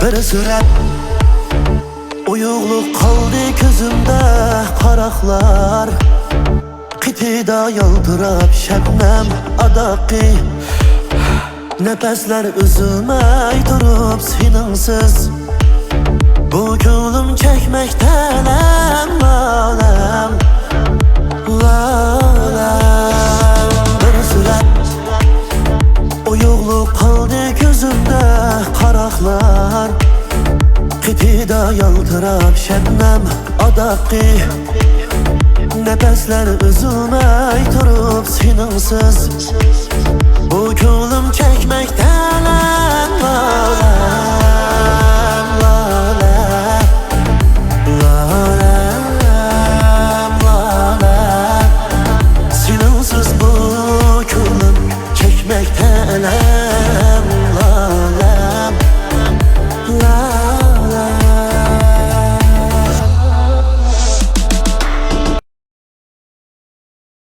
Bir süre uyukluk kaldı gözümde, qaraqlar Qitida yıldırab şebnem adaqi Nefesler üzülmey durup seninsiz. Bu gönlüm çekmekten lalem, lalem. Bir süre uyukluk kaldı gözümde, qaraqlar Qitida yıldırab şebnem adaqi Nefesler üzülmey durup seninsiz. Bu gönlüm çekmekten